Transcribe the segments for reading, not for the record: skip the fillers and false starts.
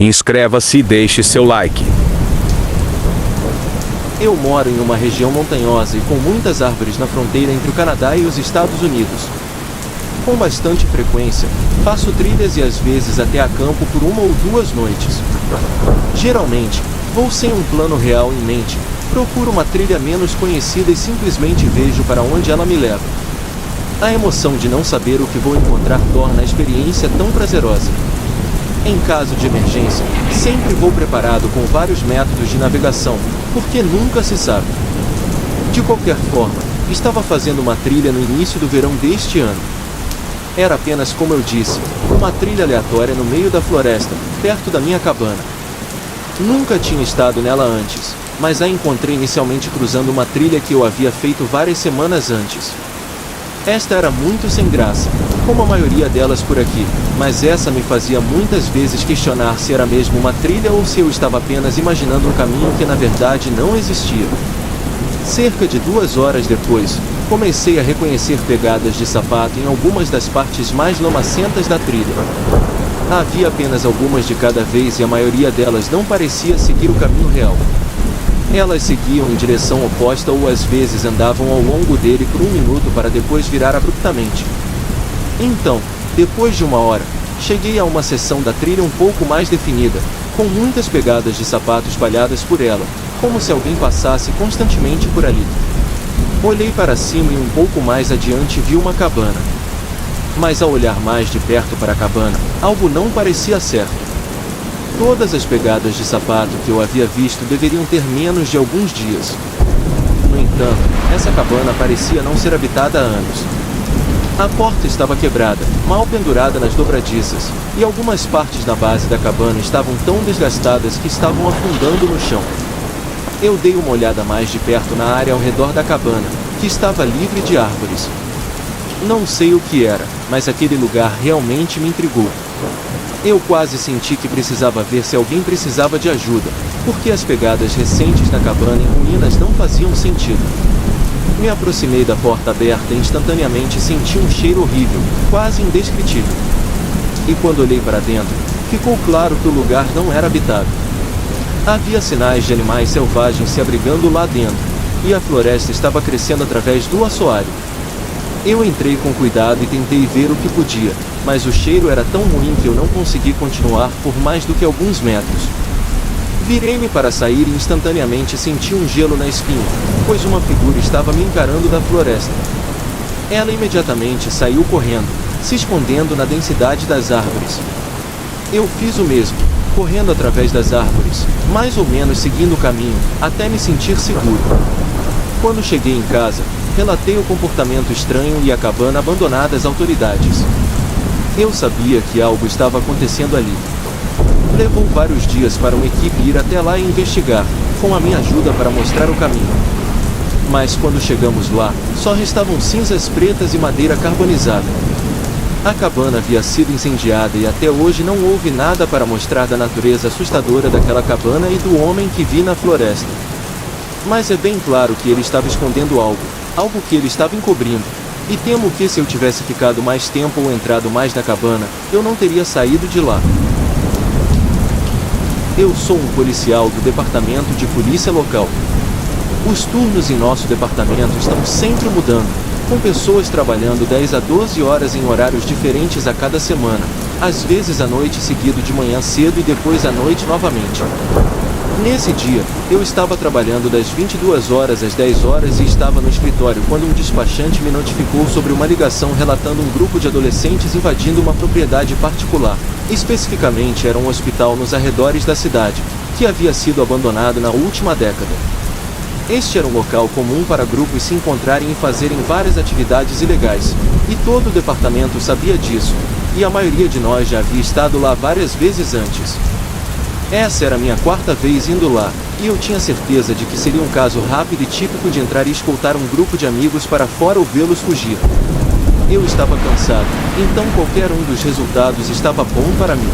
Inscreva-se e deixe seu like. Eu moro em uma região montanhosa e com muitas árvores na fronteira entre o Canadá e os Estados Unidos. Com bastante frequência, faço trilhas e às vezes até acampo por 1 ou 2 noites. Geralmente, vou sem um plano real em mente, procuro uma trilha menos conhecida e simplesmente vejo para onde ela me leva. A emoção de não saber o que vou encontrar torna a experiência tão prazerosa. Em caso de emergência, sempre vou preparado com vários métodos de navegação, porque nunca se sabe. De qualquer forma, estava fazendo uma trilha no início do verão deste ano. Era apenas, como eu disse, uma trilha aleatória no meio da floresta, perto da minha cabana. Nunca tinha estado nela antes, mas a encontrei inicialmente cruzando uma trilha que eu havia feito várias semanas antes. Esta era muito sem graça, como a maioria delas por aqui, mas essa me fazia muitas vezes questionar se era mesmo uma trilha ou se eu estava apenas imaginando um caminho que na verdade não existia. Cerca de 2 horas depois, comecei a reconhecer pegadas de sapato em algumas das partes mais lamacentas da trilha. Havia apenas algumas de cada vez e a maioria delas não parecia seguir o caminho real. Elas seguiam em direção oposta ou às vezes andavam ao longo dele por 1 minuto para depois virar abruptamente. Então, depois de 1 hora, cheguei a uma seção da trilha um pouco mais definida, com muitas pegadas de sapato espalhadas por ela, como se alguém passasse constantemente por ali. Olhei para cima e um pouco mais adiante vi uma cabana. Mas ao olhar mais de perto para a cabana, algo não parecia certo. Todas as pegadas de sapato que eu havia visto deveriam ter menos de alguns dias. No entanto, essa cabana parecia não ser habitada há anos. A porta estava quebrada, mal pendurada nas dobradiças, e algumas partes da base da cabana estavam tão desgastadas que estavam afundando no chão. Eu dei uma olhada mais de perto na área ao redor da cabana, que estava livre de árvores. Não sei o que era, mas aquele lugar realmente me intrigou. Eu quase senti que precisava ver se alguém precisava de ajuda, porque as pegadas recentes na cabana em ruínas não faziam sentido. Me aproximei da porta aberta e instantaneamente senti um cheiro horrível, quase indescritível. E quando olhei para dentro, ficou claro que o lugar não era habitável. Havia sinais de animais selvagens se abrigando lá dentro, e a floresta estava crescendo através do assoalho. Eu entrei com cuidado e tentei ver o que podia, mas o cheiro era tão ruim que eu não consegui continuar por mais do que alguns metros. Virei-me para sair e instantaneamente senti um gelo na espinha, pois uma figura estava me encarando da floresta. Ela imediatamente saiu correndo, se escondendo na densidade das árvores. Eu fiz o mesmo, correndo através das árvores, mais ou menos seguindo o caminho, até me sentir seguro. Quando cheguei em casa, relatei o comportamento estranho e a cabana abandonada às autoridades. Eu sabia que algo estava acontecendo ali. Levou vários dias para uma equipe ir até lá e investigar, com a minha ajuda para mostrar o caminho. Mas quando chegamos lá, só restavam cinzas pretas e madeira carbonizada. A cabana havia sido incendiada e até hoje não houve nada para mostrar da natureza assustadora daquela cabana e do homem que vi na floresta. Mas é bem claro que ele estava escondendo algo que ele estava encobrindo, e temo que se eu tivesse ficado mais tempo ou entrado mais na cabana, eu não teria saído de lá. Eu sou um policial do departamento de polícia local. Os turnos em nosso departamento estão sempre mudando, com pessoas trabalhando 10 a 12 horas em horários diferentes a cada semana, às vezes à noite seguido de manhã cedo e depois à noite novamente. Nesse dia, eu estava trabalhando das 22 horas às 10 horas e estava no escritório quando um despachante me notificou sobre uma ligação relatando um grupo de adolescentes invadindo uma propriedade particular. Especificamente era um hospital nos arredores da cidade, que havia sido abandonado na última década. Este era um local comum para grupos se encontrarem e fazerem várias atividades ilegais, e todo o departamento sabia disso, e a maioria de nós já havia estado lá várias vezes antes. Essa era a minha 4ª vez indo lá, e eu tinha certeza de que seria um caso rápido e típico de entrar e escoltar um grupo de amigos para fora ou vê-los fugir. Eu estava cansado, então qualquer um dos resultados estava bom para mim.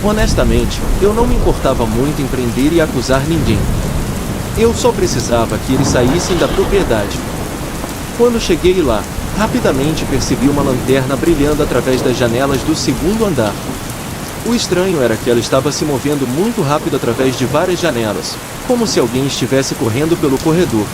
Honestamente, eu não me importava muito em prender e acusar ninguém. Eu só precisava que eles saíssem da propriedade. Quando cheguei lá, rapidamente percebi uma lanterna brilhando através das janelas do 2º andar. O estranho era que ela estava se movendo muito rápido através de várias janelas, como se alguém estivesse correndo pelo corredor.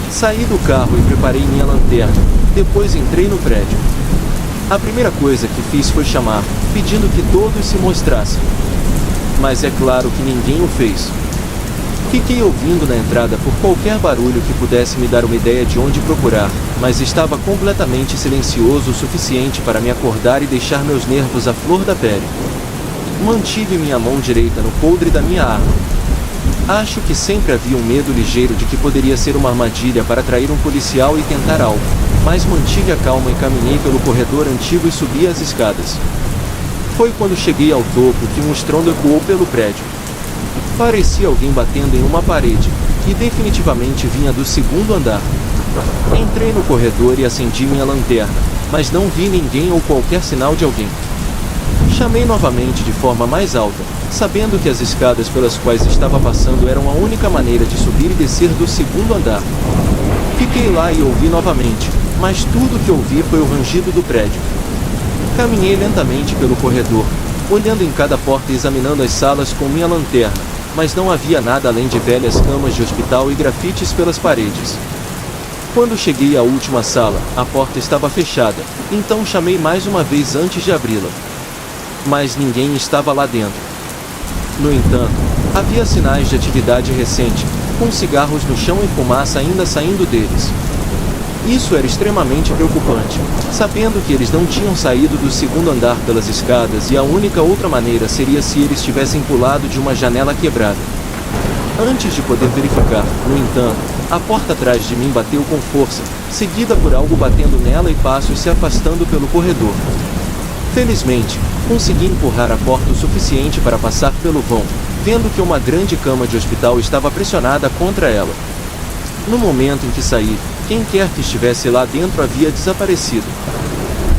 Saí do carro e preparei minha lanterna, depois entrei no prédio. A primeira coisa que fiz foi chamar, pedindo que todos se mostrassem. Mas é claro que ninguém o fez. Fiquei ouvindo na entrada por qualquer barulho que pudesse me dar uma ideia de onde procurar, mas estava completamente silencioso o suficiente para me acordar e deixar meus nervos à flor da pele. Mantive minha mão direita no coldre da minha arma. Acho que sempre havia um medo ligeiro de que poderia ser uma armadilha para atrair um policial e tentar algo, mas mantive a calma e caminhei pelo corredor antigo e subi as escadas. Foi quando cheguei ao topo que um estrondo ecoou pelo prédio. Parecia alguém batendo em uma parede, e definitivamente vinha do segundo andar. Entrei no corredor e acendi minha lanterna, mas não vi ninguém ou qualquer sinal de alguém. Chamei novamente de forma mais alta, sabendo que as escadas pelas quais estava passando eram a única maneira de subir e descer do segundo andar. Fiquei lá e ouvi novamente, mas tudo que ouvi foi o rangido do prédio. Caminhei lentamente pelo corredor, olhando em cada porta e examinando as salas com minha lanterna, mas não havia nada além de velhas camas de hospital e grafites pelas paredes. Quando cheguei à última sala, a porta estava fechada, então chamei mais uma vez antes de abri-la. Mas ninguém estava lá dentro. No entanto, havia sinais de atividade recente, com cigarros no chão e fumaça ainda saindo deles. Isso era extremamente preocupante, sabendo que eles não tinham saído do segundo andar pelas escadas e a única outra maneira seria se eles tivessem pulado de uma janela quebrada. Antes de poder verificar, no entanto, a porta atrás de mim bateu com força, seguida por algo batendo nela e passos se afastando pelo corredor. Felizmente, consegui empurrar a porta o suficiente para passar pelo vão, vendo que uma grande cama de hospital estava pressionada contra ela. No momento em que saí, quem quer que estivesse lá dentro havia desaparecido.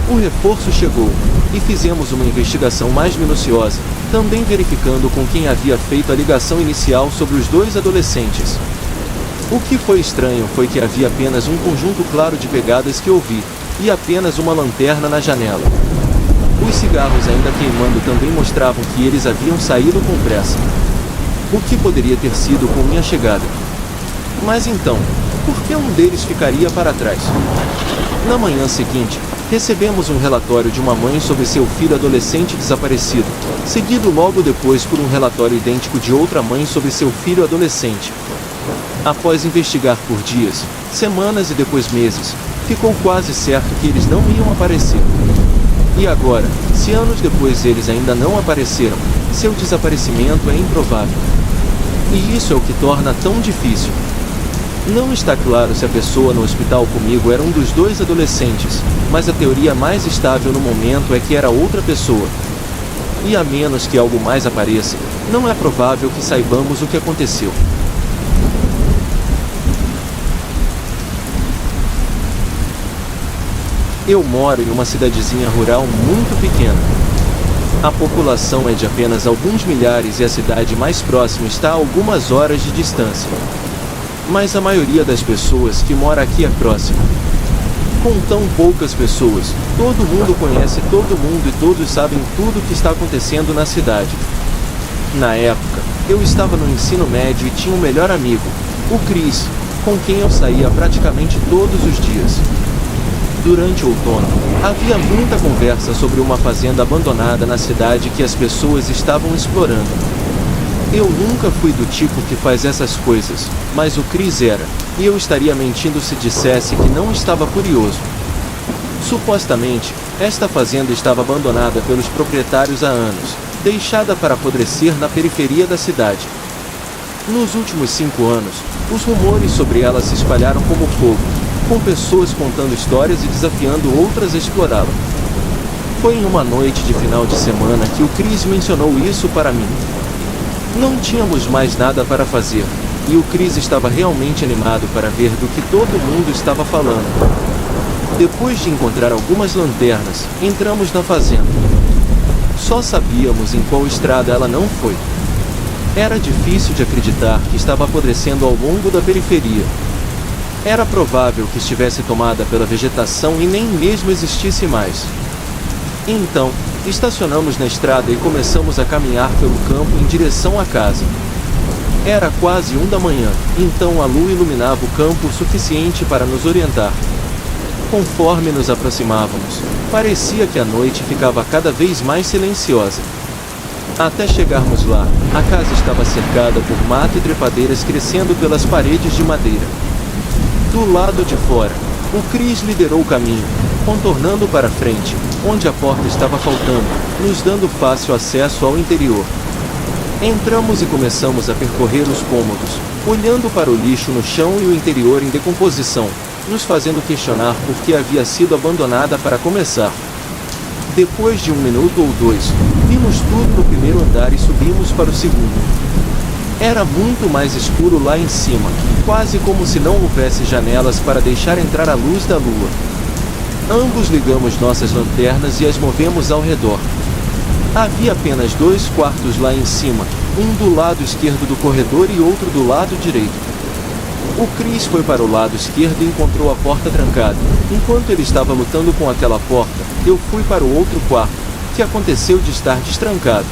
O reforço chegou, e fizemos uma investigação mais minuciosa, também verificando com quem havia feito a ligação inicial sobre os dois adolescentes. O que foi estranho foi que havia apenas um conjunto claro de pegadas que ouvi, e apenas uma lanterna na janela. Os cigarros ainda queimando também mostravam que eles haviam saído com pressa. O que poderia ter sido com minha chegada? Mas então, por que um deles ficaria para trás? Na manhã seguinte, recebemos um relatório de uma mãe sobre seu filho adolescente desaparecido, seguido logo depois por um relatório idêntico de outra mãe sobre seu filho adolescente. Após investigar por dias, semanas e depois meses, ficou quase certo que eles não iam aparecer. E agora, se anos depois eles ainda não apareceram, seu desaparecimento é improvável. E isso é o que torna tão difícil. Não está claro se a pessoa no hospital comigo era um dos dois adolescentes, mas a teoria mais estável no momento é que era outra pessoa. E a menos que algo mais apareça, não é provável que saibamos o que aconteceu. Eu moro em uma cidadezinha rural muito pequena. A população é de apenas alguns milhares e a cidade mais próxima está a algumas horas de distância. Mas a maioria das pessoas que mora aqui é próxima. Com tão poucas pessoas, todo mundo conhece todo mundo e todos sabem tudo o que está acontecendo na cidade. Na época, eu estava no ensino médio e tinha um melhor amigo, o Chris, com quem eu saía praticamente todos os dias. Durante o outono, havia muita conversa sobre uma fazenda abandonada na cidade que as pessoas estavam explorando. Eu nunca fui do tipo que faz essas coisas, mas o Chris era, e eu estaria mentindo se dissesse que não estava curioso. Supostamente, esta fazenda estava abandonada pelos proprietários há anos, deixada para apodrecer na periferia da cidade. Nos últimos 5 anos, os rumores sobre ela se espalharam como fogo, com pessoas contando histórias e desafiando outras a explorá-la. Foi em uma noite de final de semana que o Chris mencionou isso para mim. Não tínhamos mais nada para fazer, e o Chris estava realmente animado para ver do que todo mundo estava falando. Depois de encontrar algumas lanternas, entramos na fazenda. Só sabíamos em qual estrada ela não foi. Era difícil de acreditar que estava apodrecendo ao longo da periferia. Era provável que estivesse tomada pela vegetação e nem mesmo existisse mais. Então, Estacionamos na estrada e começamos a caminhar pelo campo em direção à casa. Era quase 1 da manhã, então a lua iluminava o campo o suficiente para nos orientar. Conforme nos aproximávamos, parecia que a noite ficava cada vez mais silenciosa. Até chegarmos lá, a casa estava cercada por mato e trepadeiras crescendo pelas paredes de madeira. Do lado de fora, o Chris liderou o caminho, contornando para frente, onde a porta estava faltando, nos dando fácil acesso ao interior. Entramos e começamos a percorrer os cômodos, olhando para o lixo no chão e o interior em decomposição, nos fazendo questionar por que havia sido abandonada para começar. Depois de 1 minuto ou 2, vimos tudo no primeiro andar e subimos para o segundo. Era muito mais escuro lá em cima, quase como se não houvesse janelas para deixar entrar a luz da lua. Ambos ligamos nossas lanternas e as movemos ao redor. Havia apenas 2 quartos lá em cima, um do lado esquerdo do corredor e outro do lado direito. O Chris foi para o lado esquerdo e encontrou a porta trancada. Enquanto ele estava lutando com aquela porta, eu fui para o outro quarto, que aconteceu de estar destrancado.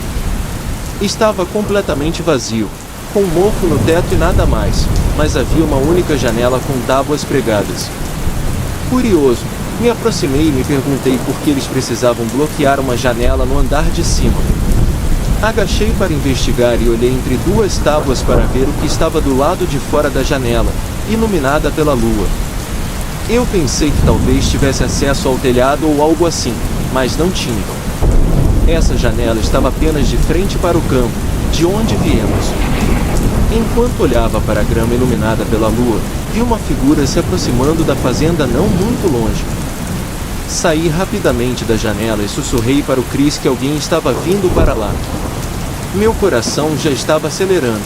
Estava completamente vazio, com mofo no teto e nada mais, mas havia uma única janela com tábuas pregadas. Curioso, me aproximei e me perguntei por que eles precisavam bloquear uma janela no andar de cima. Agachei para investigar e olhei entre 2 tábuas para ver o que estava do lado de fora da janela, iluminada pela lua. Eu pensei que talvez tivesse acesso ao telhado ou algo assim, mas não tinha. Essa janela estava apenas de frente para o campo, de onde viemos. Enquanto olhava para a grama iluminada pela lua, vi uma figura se aproximando da fazenda não muito longe. Saí rapidamente da janela e sussurrei para o Chris que alguém estava vindo para lá. Meu coração já estava acelerando.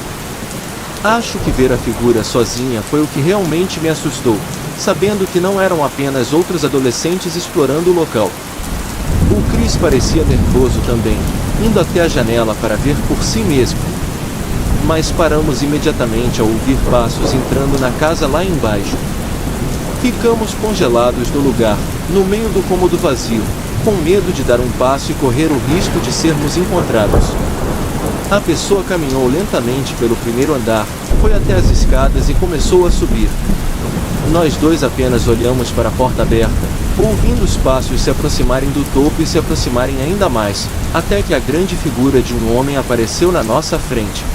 Acho que ver a figura sozinha foi o que realmente me assustou, sabendo que não eram apenas outros adolescentes explorando o local. O Chris parecia nervoso também, indo até a janela para ver por si mesmo. Mas paramos imediatamente ao ouvir passos entrando na casa lá embaixo. Ficamos congelados no lugar, no meio do cômodo vazio, com medo de dar um passo e correr o risco de sermos encontrados. A pessoa caminhou lentamente pelo primeiro andar, foi até as escadas e começou a subir. Nós 2 apenas olhamos para a porta aberta, ouvindo os passos se aproximarem do topo e se aproximarem ainda mais, até que a grande figura de um homem apareceu na nossa frente.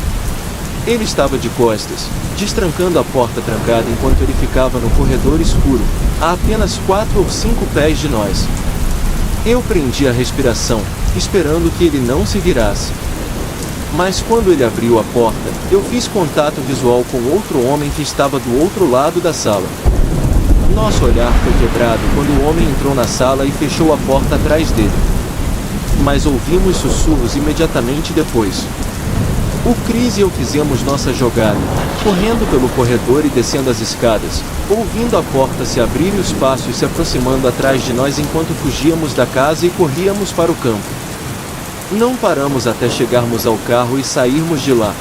Ele estava de costas, destrancando a porta trancada enquanto ele ficava no corredor escuro, a apenas 4 ou 5 pés de nós. Eu prendi a respiração, esperando que ele não se virasse. Mas quando ele abriu a porta, eu fiz contato visual com outro homem que estava do outro lado da sala. Nosso olhar foi quebrado quando o homem entrou na sala e fechou a porta atrás dele. Mas ouvimos sussurros imediatamente depois. O Chris e eu fizemos nossa jogada, correndo pelo corredor e descendo as escadas, ouvindo a porta se abrir e os passos se aproximando atrás de nós enquanto fugíamos da casa e corríamos para o campo. Não paramos até chegarmos ao carro e sairmos de lá.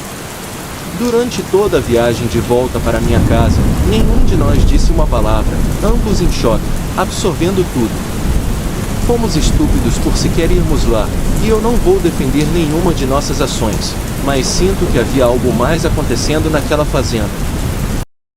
Durante toda a viagem de volta para minha casa, nenhum de nós disse uma palavra, ambos em choque, absorvendo tudo. Fomos estúpidos por sequer irmos lá, e eu não vou defender nenhuma de nossas ações, mas sinto que havia algo mais acontecendo naquela fazenda.